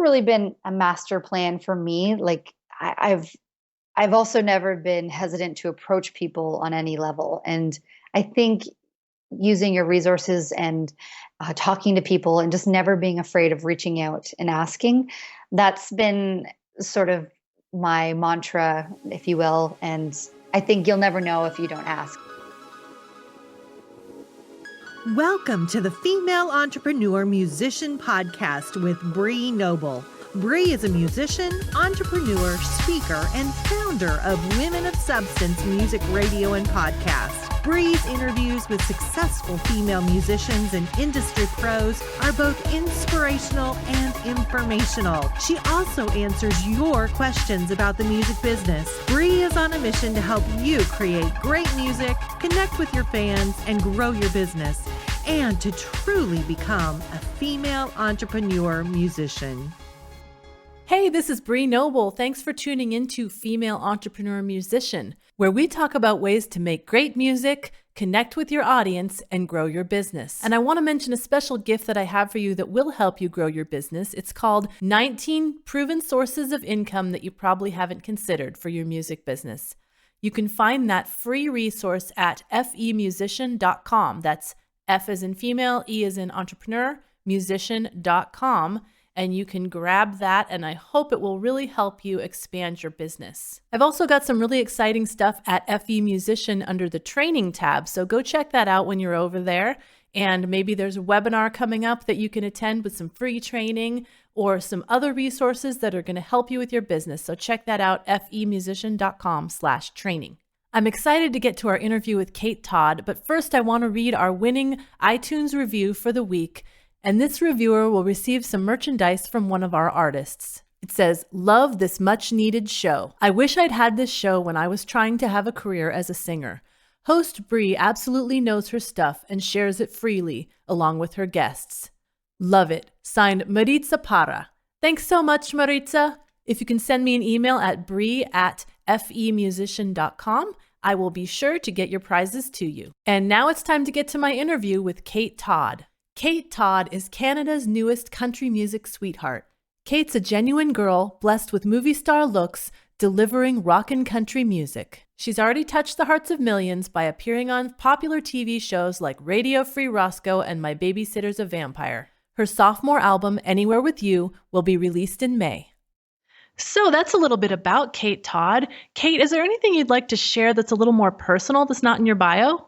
never really been a master plan for me. Like I've also never been hesitant to approach people on any level. And I think using your resources and talking to people and just never being afraid of reaching out and asking, that's been sort of my mantra, if you will. And I think you'll never know if you don't ask. Welcome to the Female Entrepreneur Musician Podcast with Bree Noble. Bree is a musician, entrepreneur, speaker, and founder of Women of Substance Music Radio and Podcast. Bree's interviews with successful female musicians and industry pros are both inspirational and informational. She also answers your questions about the music business. Bree is on a mission to help you create great music, connect with your fans, and grow your business, and to truly become a female entrepreneur musician. Hey, this is Bree Noble. Thanks for tuning into Female Entrepreneur Musician, where we talk about ways to make great music, connect with your audience, and grow your business. And I want to mention a special gift that I have for you that will help you grow your business. It's called 19 Proven Sources of Income That You Probably Haven't Considered for Your Music Business. You can find that free resource at FEM07.com. That's F as in female, E as in entrepreneur, musician.com. And you can grab that, and I hope it will really help you expand your business. I've also got some really exciting stuff at FE Musician under the training tab, so go check that out when you're over there. And maybe there's a webinar coming up that you can attend with some free training or some other resources that are going to help you with your business. So check that out, femusician.com/training. I'm excited to get to our interview with Kate Todd, but first I want to read our winning iTunes review for the week. And this reviewer will receive some merchandise from one of our artists. It says, "Love this much needed show. I wish I'd had this show when I was trying to have a career as a singer. Host Bree absolutely knows her stuff and shares it freely, along with her guests. Love it. Signed, Maritza Para." Thanks so much, Maritza. If you can send me an email at bree@femusician.com, I will be sure to get your prizes to you. And now it's time to get to my interview with Kate Todd. Kate Todd is Canada's newest country music sweetheart. Kate's a genuine girl, blessed with movie star looks, delivering rockin' country music. She's already touched the hearts of millions by appearing on popular TV shows like Radio Free Roscoe and My Babysitter's a Vampire. Her sophomore album, Anywhere With You, will be released in May. So that's a little bit about Kate Todd. Kate, is there anything you'd like to share that's a little more personal that's not in your bio?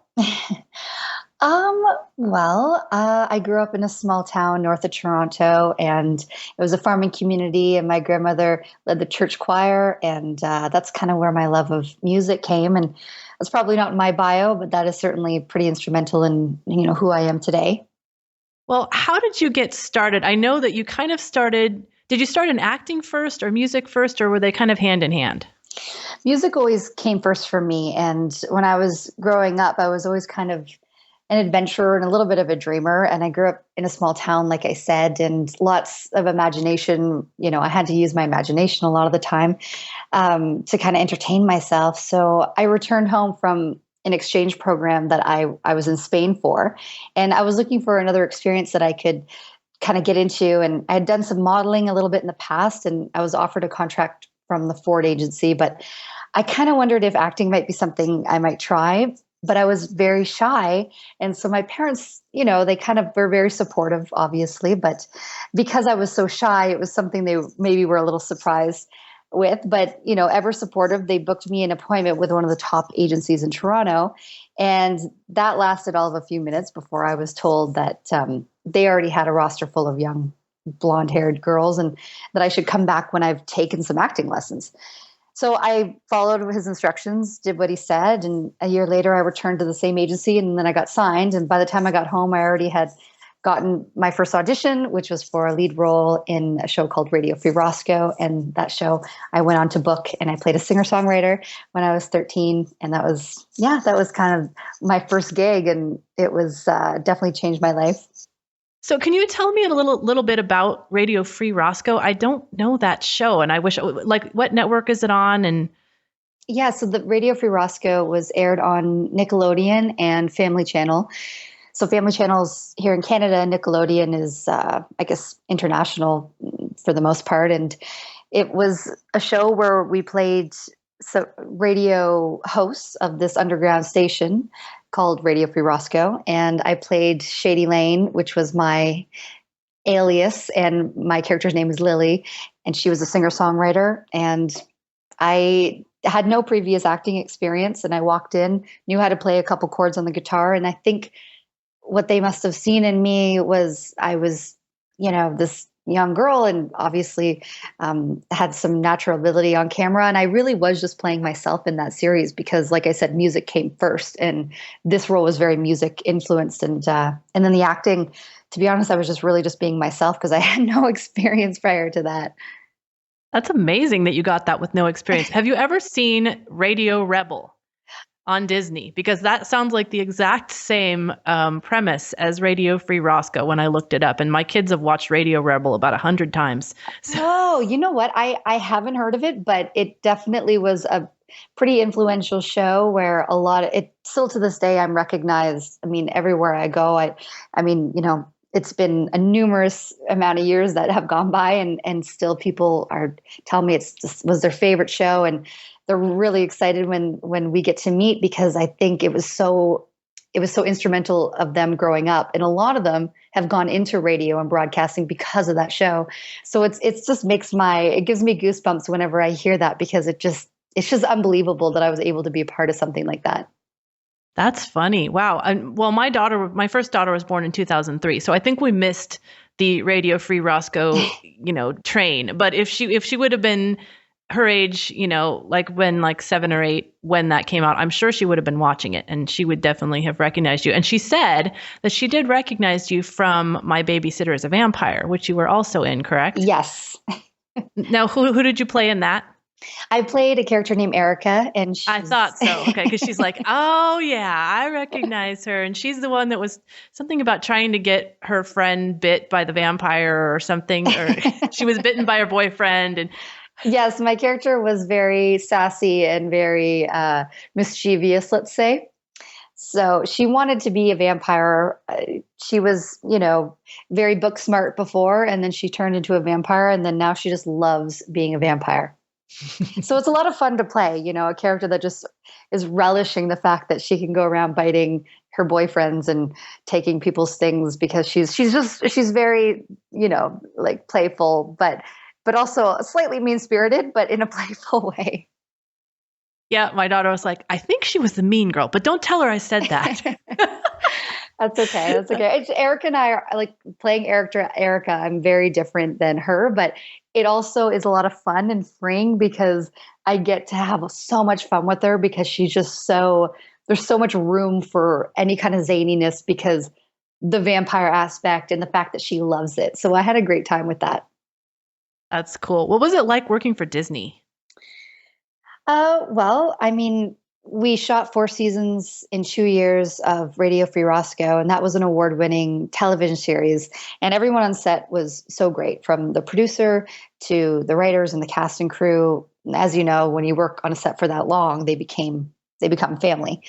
I grew up in a small town north of Toronto, and it was a farming community, and my grandmother led the church choir, and that's kind of where my love of music came. And that's probably not in my bio, but that is certainly pretty instrumental in, who I am today. Well, how did you get started? I know that you kind of did you start in acting first or music first, or were they kind of hand in hand? Music always came first for me. And when I was growing up, I was always kind of an adventurer and a little bit of a dreamer. And I grew up in a small town, like I said, and lots of imagination. I had to use my imagination a lot of the time to kind of entertain myself. So I returned home from an exchange program that I was in Spain for, and I was looking for another experience that I could kind of get into. And I had done some modeling a little bit in the past, and I was offered a contract from the Ford agency, but I kind of wondered if acting might be something I might try. But I was very shy. And so my parents, they kind of were very supportive, obviously. But because I was so shy, it was something they maybe were a little surprised with. But, ever supportive, they booked me an appointment with one of the top agencies in Toronto. And that lasted all of a few minutes before I was told that they already had a roster full of young blonde-haired girls and that I should come back when I've taken some acting lessons. So I followed his instructions, did what he said, and a year later I returned to the same agency, and then I got signed. And by the time I got home, I already had gotten my first audition, which was for a lead role in a show called Radio Free Roscoe. And that show I went on to book, and I played a singer-songwriter when I was 13. And that was kind of my first gig, and it was definitely changed my life. So can you tell me a little bit about Radio Free Roscoe? I don't know that show, and I wish, what network is it on? And yeah, so the Radio Free Roscoe was aired on Nickelodeon and Family Channel. So Family Channels here in Canada, Nickelodeon is, I guess, international for the most part. And it was a show where we played radio hosts of this underground station called Radio Free Roscoe. And I played Shady Lane, which was my alias, and my character's name is Lily, and she was a singer-songwriter. And I had no previous acting experience, and I walked in, knew how to play a couple chords on the guitar. And I think what they must have seen in me was I was, this young girl, and obviously had some natural ability on camera. And I really was just playing myself in that series because, like I said, music came first, and this role was very music influenced. And then the acting, to be honest, I was just really just being myself because I had no experience prior to that. That's amazing that you got that with no experience. Have you ever seen Radio Rebel on Disney? Because that sounds like the exact same premise as Radio Free Roscoe when I looked it up. And my kids have watched Radio Rebel about 100 times. So. Oh, you know what? I haven't heard of it, but it definitely was a pretty influential show where a lot of it still to this day I'm recognized. I mean, everywhere I go, it's been a numerous amount of years that have gone by, and still people are telling me was their favorite show, and they're really excited when we get to meet because I think it was so instrumental of them growing up, and a lot of them have gone into radio and broadcasting because of that show. So it gives me goosebumps whenever I hear that because it's just unbelievable that I was able to be a part of something like that. That's funny. Wow. Well, my first daughter was born in 2003. So I think we missed the Radio Free Roscoe, train. But if she would have been her age, like when 7 or 8, when that came out, I'm sure she would have been watching it and she would definitely have recognized you. And she said that she did recognize you from My Babysitter as a Vampire, which you were also in, correct? Yes. Now, who did you play in that? I played a character named Erica, and I thought so. Okay, because she's like, oh yeah, I recognize her, and she's the one that was something about trying to get her friend bit by the vampire or something, or she was bitten by her boyfriend. And yes, my character was very sassy and very mischievous, let's say. So she wanted to be a vampire. She was, very book smart before, and then she turned into a vampire, and then now she just loves being a vampire. So it's a lot of fun to play, a character that just is relishing the fact that she can go around biting her boyfriends and taking people's things because she's very, playful, but also slightly mean-spirited, but in a playful way. Yeah, my daughter was like, I think she was the mean girl, but don't tell her I said that. That's okay. Erica and I are like playing Erica. I'm very different than her, but it also is a lot of fun and freeing because I get to have so much fun with her because she's just there's so much room for any kind of zaniness because the vampire aspect and the fact that she loves it. So I had a great time with that. That's cool. What was it like working for Disney? Well, I mean, we shot 4 seasons in 2 years of Radio Free Roscoe, and that was an award-winning television series. And everyone on set was so great, from the producer to the writers and the cast and crew. As you know, when you work on a set for that long, they become family.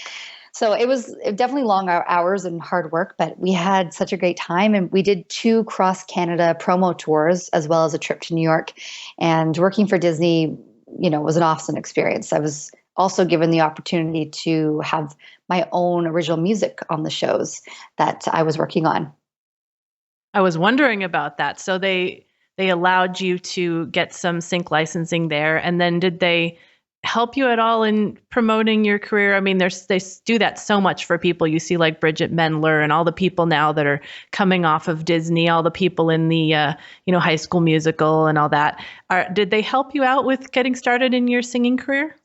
So it was definitely long hours and hard work, but we had such a great time. And we did 2 cross-Canada promo tours, as well as a trip to New York. And working for Disney, was an awesome experience. I was also given the opportunity to have my own original music on the shows that I was working on. I was wondering about that. So they allowed you to get some sync licensing there. And then did they help you at all in promoting your career? I mean, they do that so much for people. You see like Bridget Mendler and all the people now that are coming off of Disney, all the people in the, High School Musical and all that. Did they help you out with getting started in your singing career?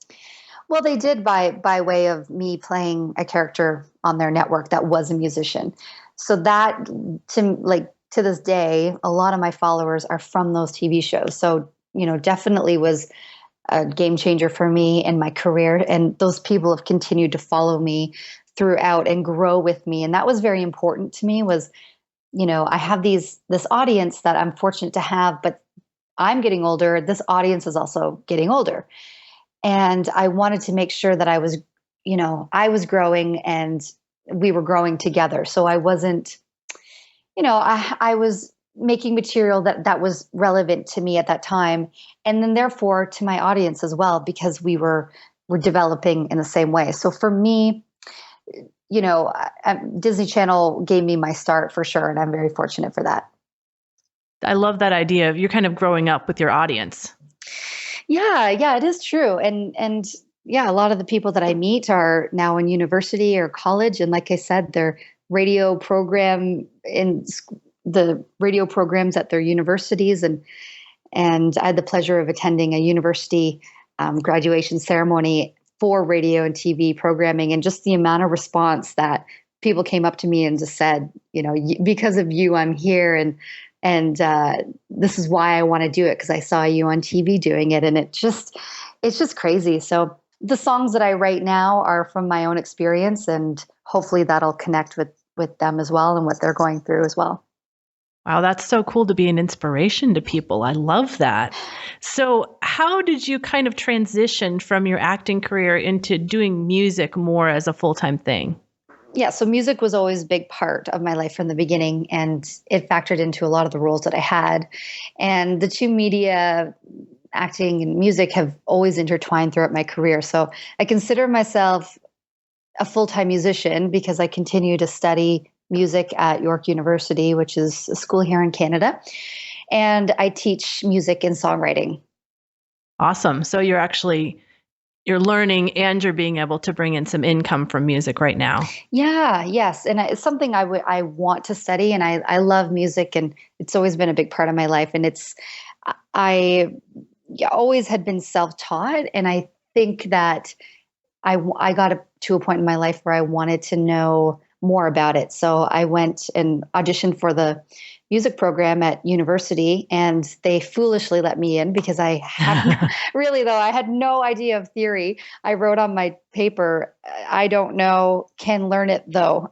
Well, they did by way of me playing a character on their network that was a musician. So that, to this day, a lot of my followers are from those TV shows. So, definitely was a game changer for me in my career. And those people have continued to follow me throughout and grow with me. And that was very important to me was, I have this audience that I'm fortunate to have, but I'm getting older. This audience is also getting older. And I wanted to make sure that I was growing and, we were growing together. So I wasn't, I was making material that was relevant to me at that time. And then therefore to my audience as well, because we're developing in the same way. So for me, Disney Channel gave me my start for sure. And I'm very fortunate for that. I love that idea of you're kind of growing up with your audience. Yeah, it is true. And yeah, a lot of the people that I meet are now in university or college. And like I said, their radio program in the radio programs at their universities. And I had the pleasure of attending a university graduation ceremony for radio and TV programming, and just the amount of response that people came up to me and just said, because of you, I'm here. And this is why I want to do it, because I saw you on TV doing it. And it's just crazy. So the songs that I write now are from my own experience, and hopefully that'll connect with them as well and what they're going through as well. Wow, that's so cool to be an inspiration to people. I love that. So how did you kind of transition from your acting career into doing music more as a full-time thing? Yeah, so music was always a big part of my life from the beginning, and it factored into a lot of the roles that I had. And the two media, acting and music, have always intertwined throughout my career. So I consider myself a full-time musician because I continue to study music at York University, which is a school here in Canada. And I teach music and songwriting. Awesome. So you're learning and you're being able to bring in some income from music right now. Yeah, yes. And it's something I want to study, and I love music, and it's always been a big part of my life. And I always had been self-taught, and I think that I got to a point in my life where I wanted to know more about it. So I went and auditioned for the music program at university, and they foolishly let me in because I had I had no idea of theory. I wrote on my paper, I don't know, can learn it though.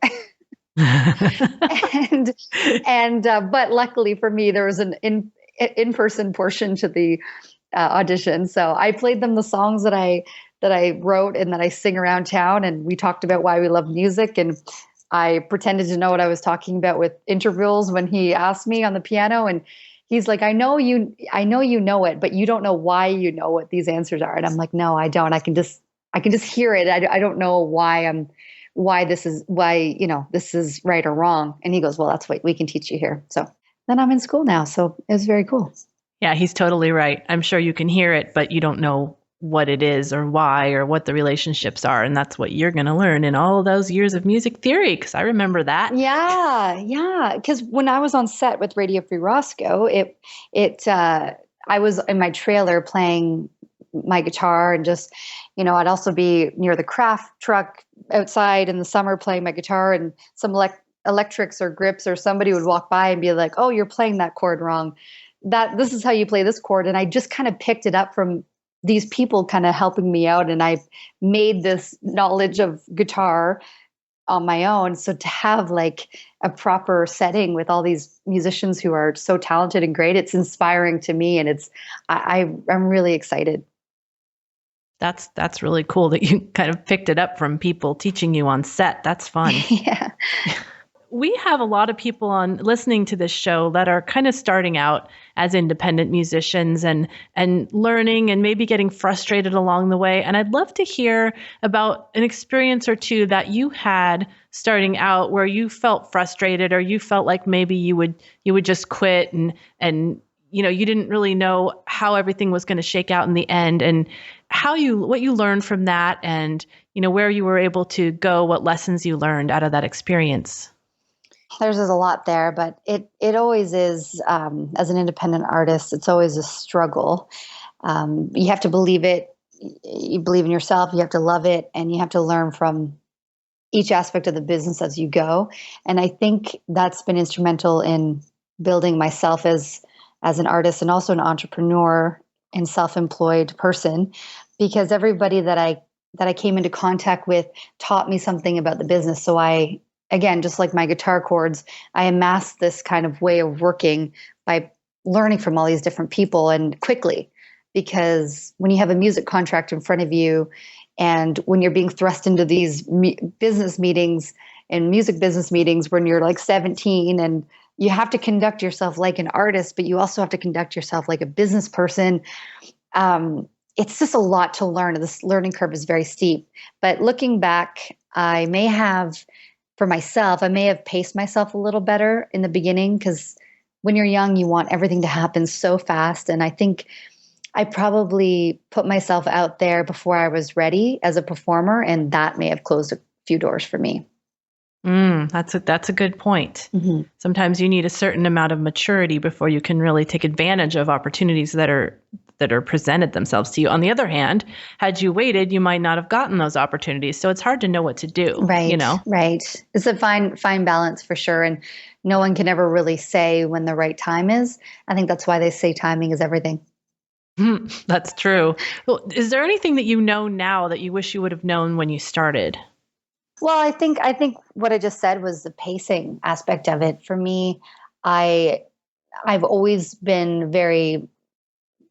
But luckily for me, there was an in-person portion to the audition. So I played them the songs that I wrote and that I sing around town. And we talked about why we love music, and I pretended to know what I was talking about with intervals when he asked me on the piano. And he's like, I know you know it, but you don't know why you know what these answers are. And I'm like, no, I don't. I can just hear it. I don't know why this is right or wrong. And he goes, well, that's what we can teach you here. So then I'm in school now. So it was very cool. Yeah, he's totally right. I'm sure you can hear it, but you don't know what it is or why or what the relationships are. And that's what you're going to learn in all those years of music theory, because I remember that. Yeah. Because when I was on set with Radio Free Roscoe, I was in my trailer playing my guitar, and just, I'd also be near the craft truck outside in the summer playing my guitar, and some electrics or grips or somebody would walk by and be like, oh, you're playing that chord wrong. This is how you play this chord. And I just kind of picked it up from these people kind of helping me out, and I made this knowledge of guitar on my own. So to have like a proper setting with all these musicians who are so talented and great, it's inspiring to me, and I'm really excited. That's really cool that you kind of picked it up from people teaching you on set. That's fun. Yeah. We have a lot of people on listening to this show that are kind of starting out as independent musicians and learning and maybe getting frustrated along the way. And I'd love to hear about an experience or two that you had starting out where you felt frustrated, or you felt like maybe you would just quit and you didn't really know how everything was going to shake out in the end, and what you learned from that, and where you were able to go, what lessons you learned out of that experience. There's a lot there, but it always is, as an independent artist, it's always a struggle. You have to believe it. You believe in yourself. You have to love it, and you have to learn from each aspect of the business as you go. And I think that's been instrumental in building myself as an artist, and also an entrepreneur and self-employed person, because everybody that I came into contact with taught me something about the business. So again, just like my guitar chords, I amassed this kind of way of working by learning from all these different people, and quickly, because when you have a music contract in front of you, and when you're being thrust into these business meetings, in music business meetings when you're like 17 and you have to conduct yourself like an artist, but you also have to conduct yourself like a business person. It's just a lot to learn. This learning curve is very steep. But looking back, I may have paced myself a little better in the beginning, because when you're young, you want everything to happen so fast. And I think I probably put myself out there before I was ready as a performer, and that may have closed a few doors for me. That's a good point. Mm-hmm. Sometimes you need a certain amount of maturity before you can really take advantage of opportunities that are presented themselves to you. On the other hand, had you waited, you might not have gotten those opportunities. So it's hard to know what to do. Right. Right. It's a fine balance for sure. And no one can ever really say when the right time is. I think that's why they say timing is everything. That's true. Well, is there anything that you know now that you wish you would have known when you started? Well, I think what I just said was the pacing aspect of it. For me, I've always been very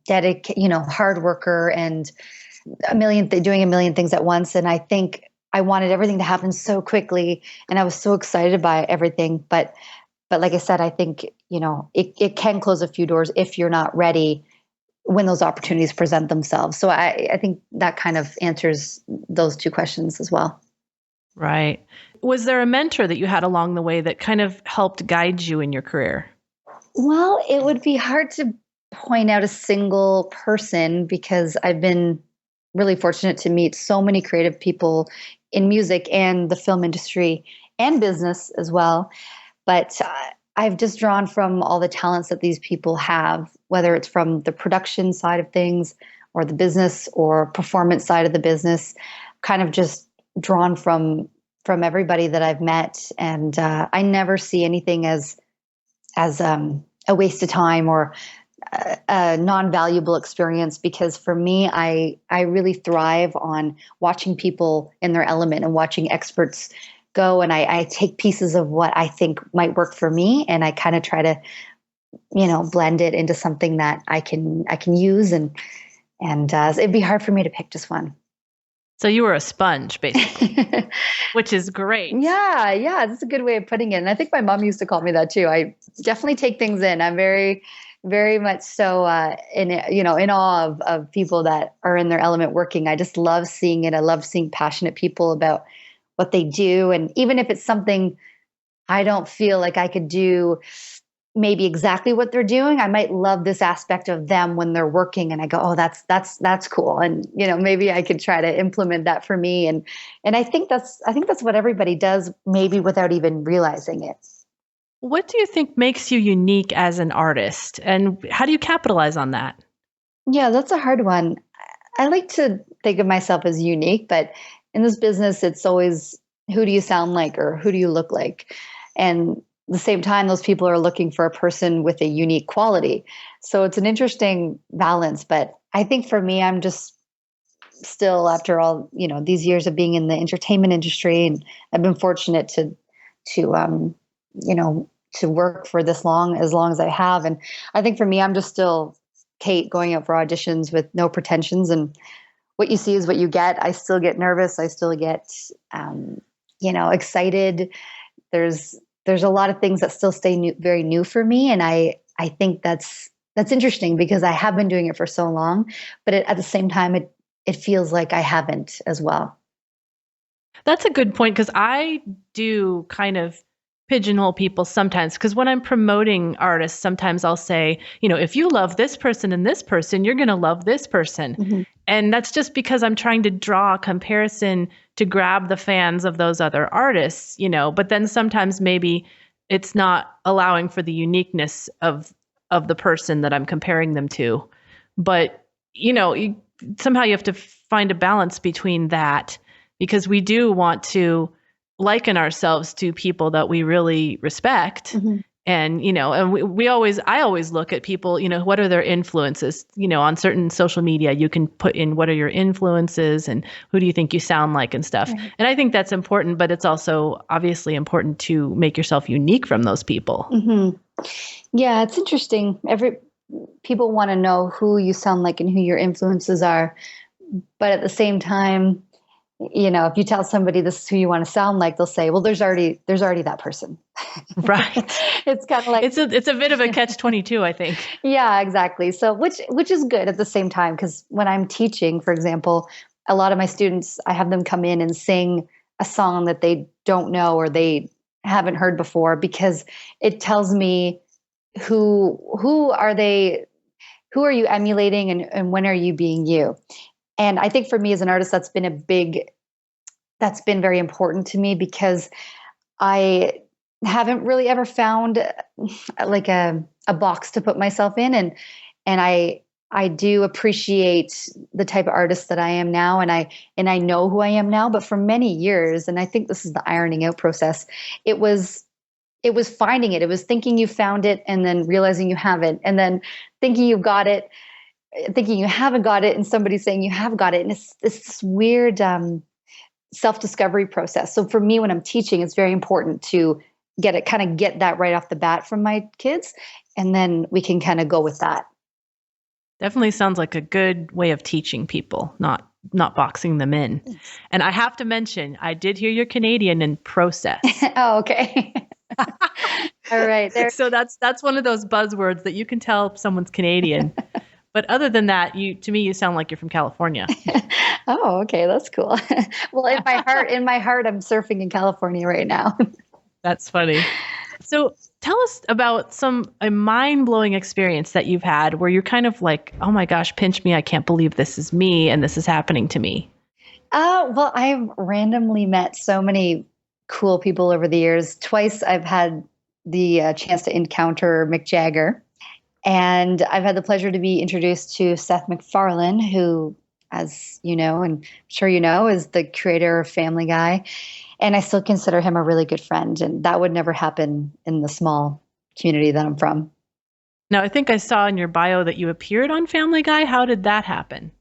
dedicated, hard worker, and doing a million things at once. And I think I wanted everything to happen so quickly, and I was so excited by everything. But like I said, I think, it can close a few doors if you're not ready when those opportunities present themselves. So I think that kind of answers those two questions as well. Right. Was there a mentor that you had along the way that kind of helped guide you in your career? Well, it would be hard to point out a single person, because I've been really fortunate to meet so many creative people in music and the film industry and business as well. But I've just drawn from all the talents that these people have, whether it's from the production side of things or the business or performance side of the business, kind of just drawn from everybody that I've met. And I never see anything as a waste of time or a non-valuable experience, because for me, I really thrive on watching people in their element and watching experts go. And I take pieces of what I think might work for me, and I kind of try to, blend it into something that I can use. And it'd be hard for me to pick just one. So you were a sponge, basically, which is great. Yeah, that's a good way of putting it. And I think my mom used to call me that too. I definitely take things in. I'm very, very much so in awe of people that are in their element working. I just love seeing it. I love seeing passionate people about what they do. And even if it's something I don't feel like I could do maybe exactly what they're doing, I might love this aspect of them when they're working, and I go, oh, that's cool. And, maybe I could try to implement that for me. And I think that's what everybody does, maybe without even realizing it. What do you think makes you unique as an artist, and how do you capitalize on that? Yeah, that's a hard one. I like to think of myself as unique, but in this business, it's always, who do you sound like, or who do you look like? And at the same time, those people are looking for a person with a unique quality. So it's an interesting balance. But I think for me, I'm just still, after all, these years of being in the entertainment industry, and I've been fortunate to work for as long as I have. And I think for me, I'm just still Kate going out for auditions with no pretensions. And what you see is what you get. I still get nervous. I still get, excited. There's a lot of things that still stay very new for me. And I think that's interesting, because I have been doing it for so long, but at the same time, it feels like I haven't as well. That's a good point, because I do kind of pigeonhole people sometimes, because when I'm promoting artists, sometimes I'll say, if you love this person and this person, you're going to love this person. Mm-hmm. And that's just because I'm trying to draw a comparison to grab the fans of those other artists, but then sometimes maybe it's not allowing for the uniqueness of the person that I'm comparing them to. But, somehow you have to find a balance between that, because we do want to liken ourselves to people that we really respect. Mm-hmm. And, I always look at people, what are their influences, on certain social media, you can put in what are your influences and who do you think you sound like and stuff. Right. And I think that's important, but it's also obviously important to make yourself unique from those people. Mm-hmm. Yeah, it's interesting. People want to know who you sound like and who your influences are. But at the same time, if you tell somebody this is who you want to sound like, they'll say, well, there's already that person. Right. It's kind of like, it's a bit of a catch-22, I think. Yeah, exactly. So which is good at the same time, because when I'm teaching, for example, a lot of my students, I have them come in and sing a song that they don't know or they haven't heard before, because it tells me who are you emulating, and when are you being you? And I think for me as an artist, that's been very important to me, because I haven't really ever found like a box to put myself in. And I do appreciate the type of artist that I am now. And I know who I am now, but for many years, and I think this is the ironing out process, it was finding it. It was thinking you found it and then realizing you haven't, and then thinking you've got it, thinking you haven't got it, and somebody saying you have got it. And it's this weird self-discovery process. So for me, when I'm teaching, it's very important to get that right off the bat from my kids. And then we can kind of go with that. Definitely sounds like a good way of teaching people, not boxing them in. And I have to mention, I did hear your Canadian in process. Oh, okay. All right. So that's one of those buzzwords that you can tell someone's Canadian. But other than that, to me, you sound like you're from California. Oh, okay. That's cool. Well, in my heart, I'm surfing in California right now. That's funny. So tell us about a mind-blowing experience that you've had where you're kind of like, oh my gosh, pinch me. I can't believe this is me and this is happening to me. Well, I've randomly met so many cool people over the years. Twice I've had the chance to encounter Mick Jagger. And I've had the pleasure to be introduced to Seth MacFarlane, who, as you know, and I'm sure you know, is the creator of Family Guy. And I still consider him a really good friend. And that would never happen in the small community that I'm from. Now, I think I saw in your bio that you appeared on Family Guy. How did that happen?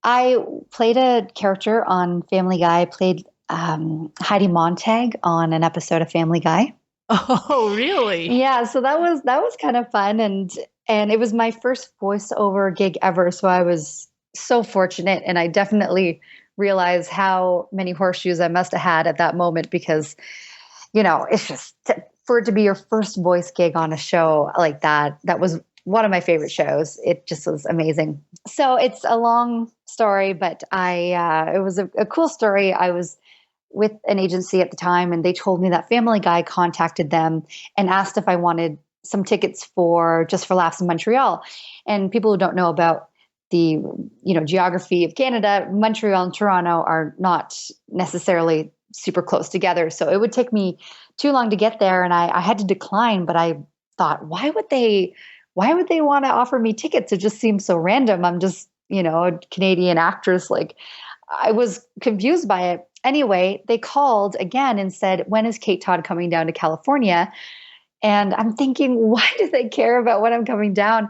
I played a character on Family Guy. I played Heidi Montag on an episode of Family Guy. Oh, really? Yeah. So that was kind of fun. And it was my first voiceover gig ever. So I was so fortunate. And I definitely realized how many horseshoes I must have had at that moment, because, it's just for it to be your first voice gig on a show like that was one of my favorite shows. It just was amazing. So it's a long story, but it was a cool story. I was with an agency at the time, and they told me that Family Guy contacted them and asked if I wanted some tickets for Just for Laughs in Montreal. And people who don't know about the geography of Canada, Montreal and Toronto are not necessarily super close together. So it would take me too long to get there, and I had to decline. But I thought, why would they want to offer me tickets? It just seems so random. I'm just a Canadian actress. Like, I was confused by it. Anyway, they called again and said, when is Kate Todd coming down to California? And I'm thinking, why do they care about when I'm coming down?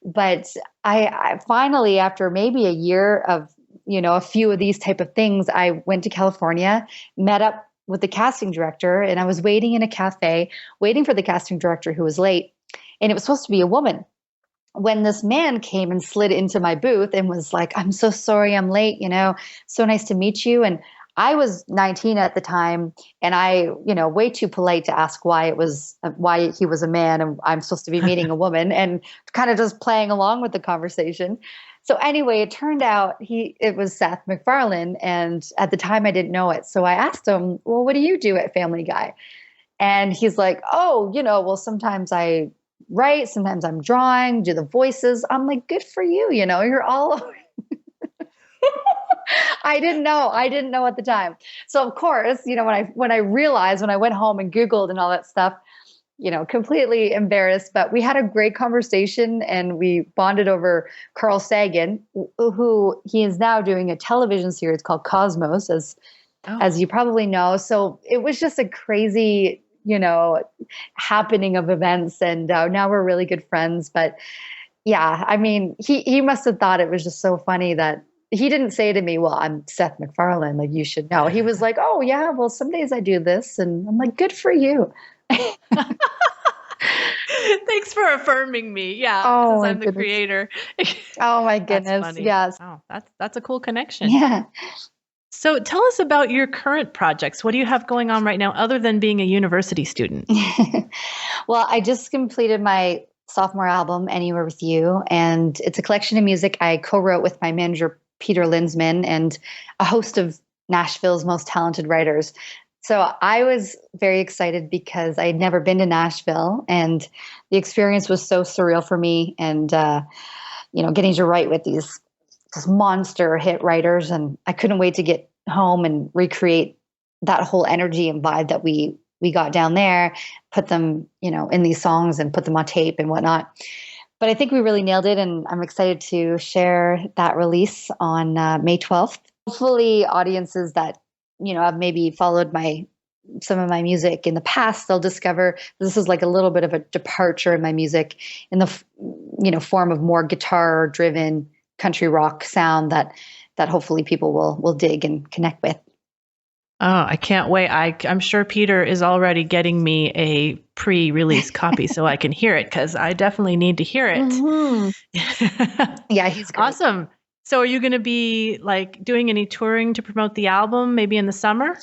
But I finally, after maybe a year of, a few of these type of things, I went to California, met up with the casting director, and I was waiting in a cafe, waiting for the casting director who was late. And it was supposed to be a woman. When this man came and slid into my booth and was like, I'm so sorry I'm late, so nice to meet you. And I was 19 at the time, and I, way too polite to ask why he was a man and I'm supposed to be meeting a woman, and kind of just playing along with the conversation. So anyway, it turned out it was Seth MacFarlane, and at the time I didn't know it. So I asked him, well, what do you do at Family Guy? And he's like, oh, well, sometimes I write, sometimes I'm drawing, do the voices. I'm like, good for you. You're all over. I didn't know at the time. So of course, when I realized, when I went home and Googled and all that stuff, completely embarrassed, but we had a great conversation and we bonded over Carl Sagan, who he is now doing a television series called Cosmos, as you probably know. So it was just a crazy, happening of events, and now we're really good friends. But yeah, I mean, he must have thought it was just so funny that he didn't say to me, well, I'm Seth MacFarlane, like, you should know. He was like, oh yeah, well, some days I do this. And I'm like, good for you. Thanks for affirming me. Yeah. Oh, I'm the creator. Oh my goodness. Yes. Oh, that's a cool connection. Yeah. So tell us about your current projects. What do you have going on right now other than being a university student? Well, I just completed my sophomore album, Anywhere With You, and it's a collection of music I co-wrote with my manager, Peter Linsman, and a host of Nashville's most talented writers. So I was very excited because I had never been to Nashville, and the experience was so surreal for me. And getting to write with these monster hit writers, and I couldn't wait to get home and recreate that whole energy and vibe that we got down there, put them, in these songs and put them on tape and whatnot. But I think we really nailed it, and I'm excited to share that release on May 12th. Hopefully audiences that, have maybe followed some of my music in the past, they'll discover this is like a little bit of a departure in my music in the, form of more guitar driven country rock sound that hopefully people will dig and connect with. Oh, I can't wait. I'm sure Peter is already getting me a pre-release copy so I can hear it, because I definitely need to hear it. Mm-hmm. Yeah, he's great. Awesome. So are you going to be doing any touring to promote the album maybe in the summer?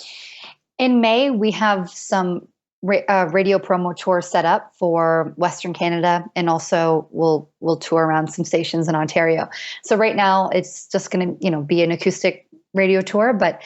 In May, we have some radio promo tour set up for Western Canada, and also we'll tour around some stations in Ontario. So right now it's just going to, be an acoustic radio tour, but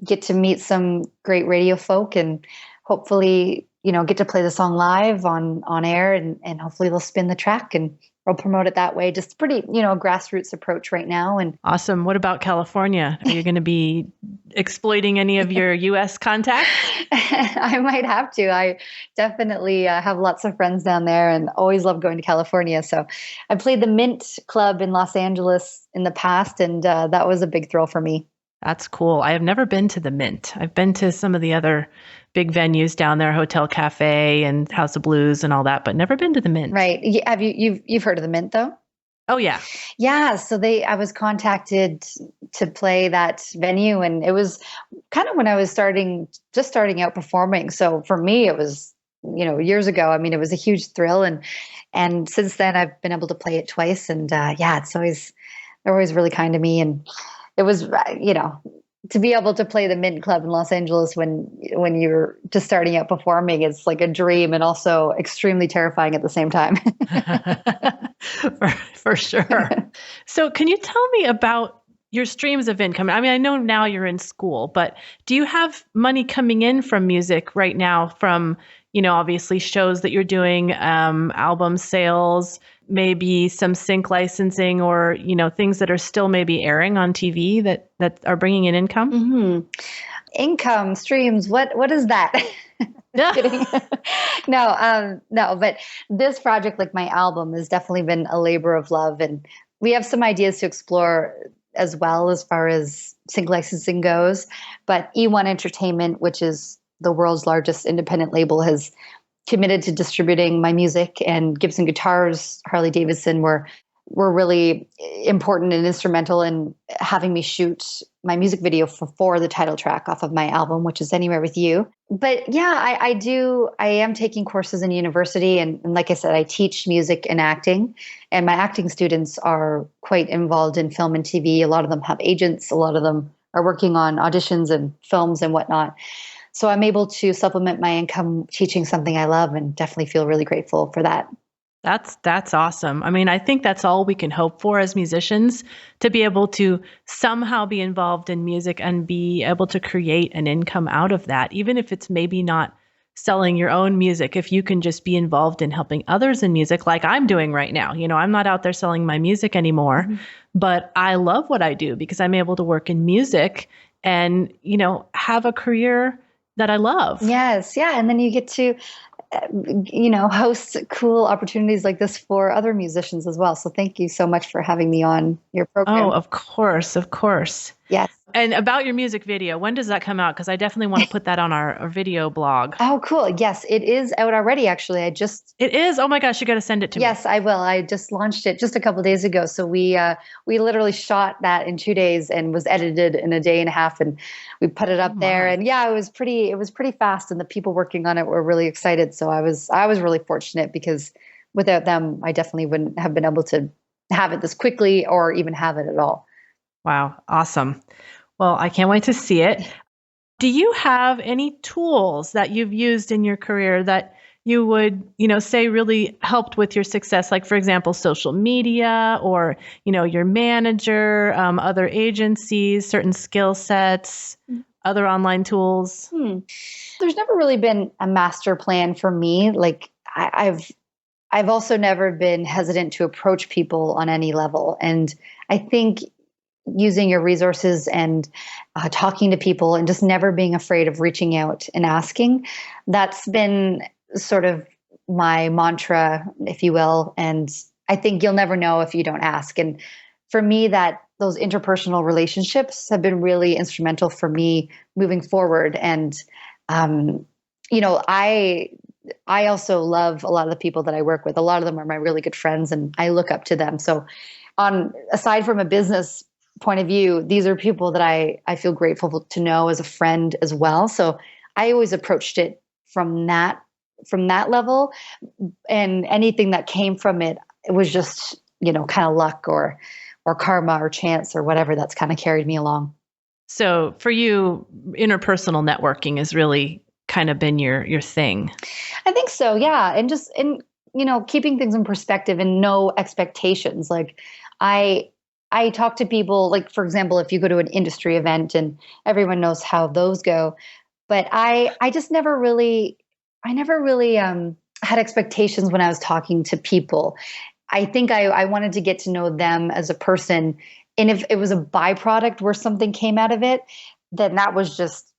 get to meet some great radio folk and hopefully, get to play the song live on air, and hopefully they'll spin the track and we'll promote it that way. Just pretty, grassroots approach right now. And awesome. What about California? Are you going to be exploiting any of your US contacts? I might have to. I definitely have lots of friends down there and always love going to California. So I played the Mint Club in Los Angeles in the past, and that was a big thrill for me. That's cool. I have never been to the Mint. I've been to some of the other big venues down there, Hotel Cafe and House of Blues and all that, but never been to the Mint. Right. Have you've heard of the Mint though? Oh yeah. Yeah. So I was contacted to play that venue, and it was kind of when I was starting out performing. So for me, it was, years ago. I mean, it was a huge thrill, and since then I've been able to play it twice, and they're always really kind to me. And it was, to be able to play the Mint Club in Los Angeles when you're just starting out performing, it's like a dream and also extremely terrifying at the same time. for sure. So can you tell me about your streams of income? I mean, I know now you're in school, but do you have money coming in from music right now from, obviously shows that you're doing, album sales, maybe some sync licensing, or, things that are still maybe airing on TV that are bringing in income? Mm-hmm. Income streams. What is that? Kidding. No, but this project, like my album, has definitely been a labor of love. And we have some ideas to explore as well as far as sync licensing goes. But E1 Entertainment, which is the world's largest independent label, has committed to distributing my music, and Gibson Guitars, Harley Davidson were really important and instrumental in having me shoot my music video for the title track off of my album, which is Anywhere With You. But yeah, I am taking courses in university, and like I said, I teach music and acting, and my acting students are quite involved in film and TV. A lot of them have agents. A lot of them are working on auditions and films and whatnot. So I'm able to supplement my income teaching something I love, and definitely feel really grateful for that. That's awesome. I mean, I think that's all we can hope for as musicians, to be able to somehow be involved in music and be able to create an income out of that, even if it's maybe not selling your own music. If you can just be involved in helping others in music, like I'm doing right now. I'm not out there selling my music anymore, but I love what I do because I'm able to work in music and, have a career that I love. Yes. Yeah. And then you get to, host cool opportunities like this for other musicians as well. So thank you so much for having me on your program. Oh, of course. Of course. Yes. And about your music video, when does that come out? Because I definitely want to put that on our video blog. Oh, cool. Yes, it is out already, actually. It is? Oh my gosh, you got to send it to me. Yes, I will. I just launched it just a couple of days ago. So we literally shot that in 2 days and was edited in a day and a half, and we put it up there. And yeah, it was pretty fast, and the people working on it were really excited. So I was really fortunate, because without them, I definitely wouldn't have been able to have it this quickly or even have it at all. Wow. Awesome. Well, I can't wait to see it. Do you have any tools that you've used in your career that you would, say really helped with your success? Like, for example, social media or, your manager, other agencies, certain skill sets, other online tools? There's never really been a master plan for me. Like I've also never been hesitant to approach people on any level. And I think using your resources and talking to people and just never being afraid of reaching out and asking, that's been sort of my mantra, if you will. And I think you'll never know if you don't ask. And for me, that those interpersonal relationships have been really instrumental for me moving forward. And, I also love a lot of the people that I work with. A lot of them are my really good friends and I look up to them. So aside from a business point of view, these are people that I feel grateful to know as a friend as well. So I always approached it from that level, and anything that came from it, it was just, kind of luck or karma or chance or whatever that's kind of carried me along. So for you, interpersonal networking has really kind of been your thing. I think so. Yeah. And just keeping things in perspective and no expectations. Like I talk to people, like, for example, if you go to an industry event and everyone knows how those go, but I never really had expectations when I was talking to people. I think I wanted to get to know them as a person. And if it was a byproduct where something came out of it, then that was just,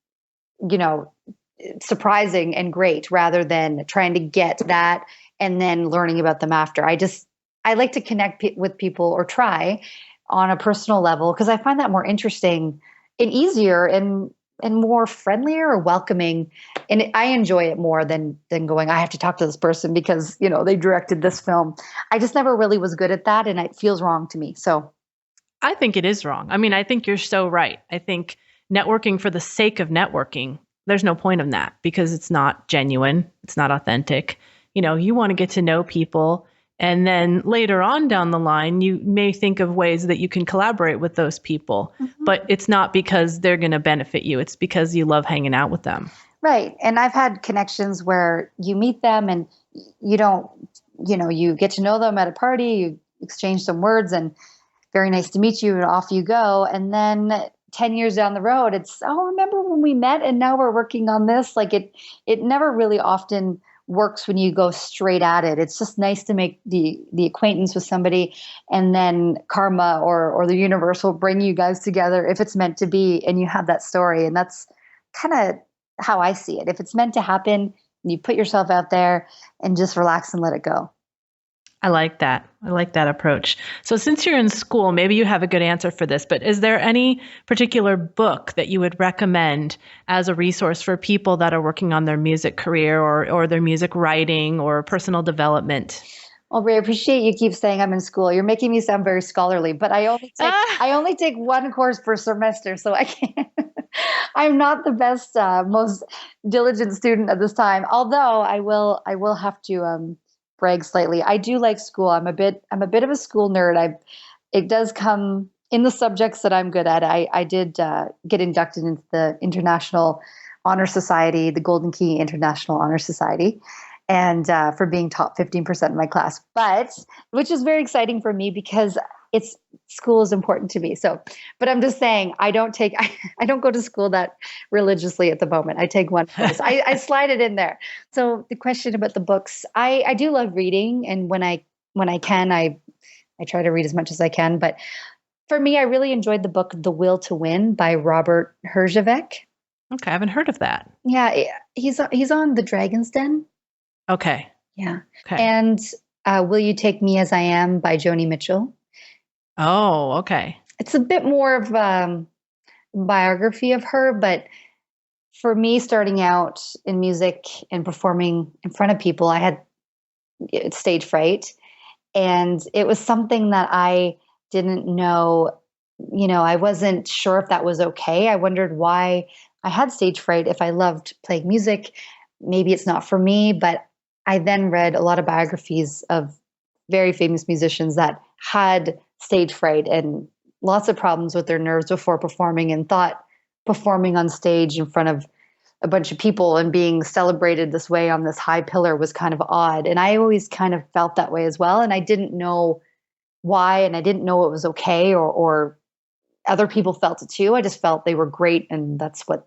surprising and great, rather than trying to get that and then learning about them after. I like to connect with people, or try, on a personal level, because I find that more interesting and easier and more friendlier or welcoming. And I enjoy it more than going, I have to talk to this person because, they directed this film. I just never really was good at that, and it feels wrong to me. So I think it is wrong. I mean, I think you're so right. I think networking for the sake of networking, there's no point in that, because it's not genuine. It's not authentic. You want to get to know people. And then later on down the line, you may think of ways that you can collaborate with those people, but it's not because they're going to benefit you. It's because you love hanging out with them. Right. And I've had connections where you meet them and you don't, you get to know them at a party, you exchange some words, and very nice to meet you, and off you go. And then 10 years down the road, it's, remember when we met and now we're working on this? Like it never really often works when you go straight at it. It's just nice to make the acquaintance with somebody, and then karma or the universe will bring you guys together if it's meant to be, and you have that story. And that's kind of how I see it. If it's meant to happen, you put yourself out there and just relax and let it go. I like that. I like that approach. So since you're in school, maybe you have a good answer for this, but is there any particular book that you would recommend as a resource for people that are working on their music career or their music writing or personal development? Well, Ray, I appreciate you keep saying I'm in school. You're making me sound very scholarly, but I only take one course per semester, so I can't. I'm not the best, most diligent student at this time. Although I will have to brag slightly. I do like school. I'm a bit of a school nerd. It does come in the subjects that I'm good at. I did get inducted into the International Honor Society, the Golden Key International Honor Society, and for being top 15% in my class. But which is very exciting for me because school is important to me. So, but I'm just saying, I don't go to school that religiously at the moment. I take one course. I slide it in there. So the question about the books, I do love reading. And when I can, I try to read as much as I can. But for me, I really enjoyed the book, The Will to Win by Robert Herjavec. Okay. I haven't heard of that. Yeah. He's on The Dragon's Den. Okay. Yeah. Okay. And Will You Take Me As I Am by Joni Mitchell. Oh, okay. It's a bit more of a biography of her, but for me, starting out in music and performing in front of people, I had stage fright, and it was something that I didn't know. I wasn't sure if that was okay. I wondered why I had stage fright. If I loved playing music, maybe it's not for me. But I then read a lot of biographies of very famous musicians that had stage fright, and lots of problems with their nerves before performing and thought performing on stage in front of a bunch of people and being celebrated this way on this high pillar was kind of odd. And I always kind of felt that way as well. And I didn't know why, and I didn't know it was okay, or other people felt it too. I just felt they were great and that's what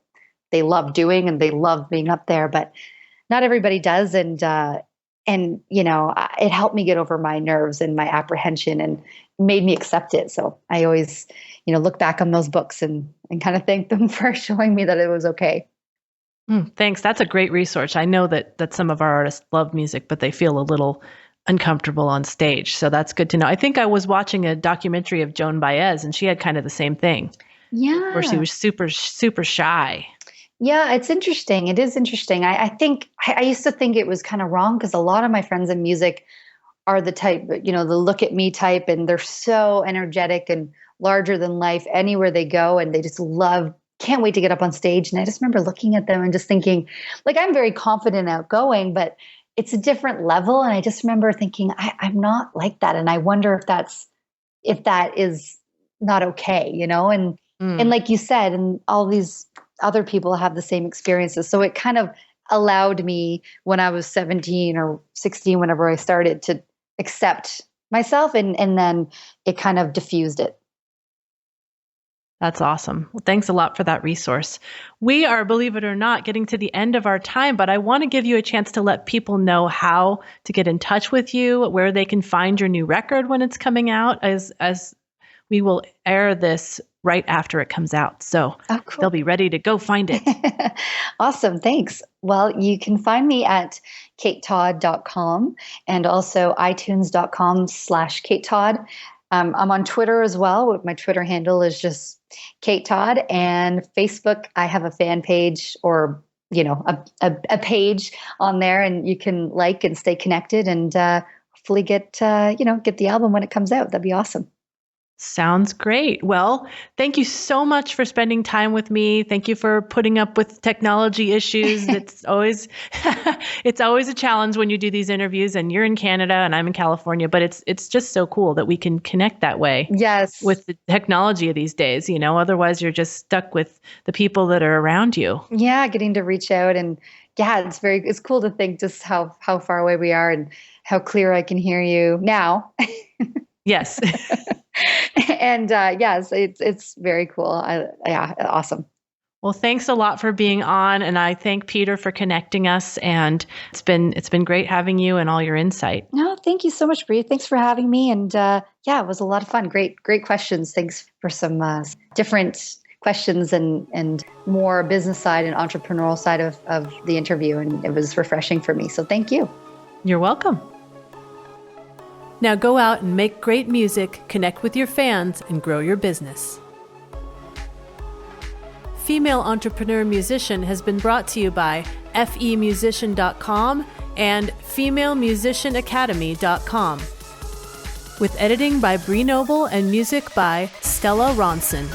they love doing and they love being up there, but not everybody does. And it helped me get over my nerves and my apprehension and made me accept it. So I always, look back on those books and kind of thank them for showing me that it was okay. Thanks. That's a great resource. I know that some of our artists love music, but they feel a little uncomfortable on stage. So that's good to know. I think I was watching a documentary of Joan Baez, and she had kind of the same thing. Yeah. Where she was super, super shy. Yeah, it's interesting. It is interesting. I think I used to think it was kind of wrong because a lot of my friends in music are the type, the look at me type, and they're so energetic and larger than life anywhere they go. And they just can't wait to get up on stage. And I just remember looking at them and just thinking, like, I'm very confident, outgoing, but it's a different level. And I just remember thinking, I'm not like that. And I wonder if that is not okay, and like you said, and all these other people have the same experiences. So it kind of allowed me when I was 17 or 16, whenever I started, to accept myself. And then it kind of diffused it. That's awesome. Well, thanks a lot for that resource. We are, believe it or not, getting to the end of our time, but I want to give you a chance to let people know how to get in touch with you, where they can find your new record when it's coming out, as we will air this right after it comes out. So cool. They'll be ready to go find it. Awesome. Thanks. Well, you can find me at katetodd.com and also itunes.com/Kate Todd. I'm on Twitter as well. My Twitter handle is just Kate Todd, and Facebook, I have a fan page or, a page on there, and you can like and stay connected and hopefully get the album when it comes out. That'd be awesome. Sounds great. Well, thank you so much for spending time with me. Thank you for putting up with technology issues. It's always a challenge when you do these interviews, and you're in Canada and I'm in California, but it's just so cool that we can connect that way. Yes. With the technology of these days, otherwise you're just stuck with the people that are around you. Yeah. Getting to reach out, and it's cool to think just how far away we are and how clear I can hear you now. Yes. And yes, it's very cool. Awesome. Well, thanks a lot for being on, and I thank Peter for connecting us. And it's been great having you and all your insight. No, thank you so much, Bree. Thanks for having me. And it was a lot of fun. Great questions. Thanks for some different questions and more business side and entrepreneurial side of the interview. And it was refreshing for me. So thank you. You're welcome. Now go out and make great music, connect with your fans, and grow your business. Female Entrepreneur Musician has been brought to you by FEM07.com and FemaleMusicianAcademy.com. With editing by Bree Noble and music by Stella Ronson.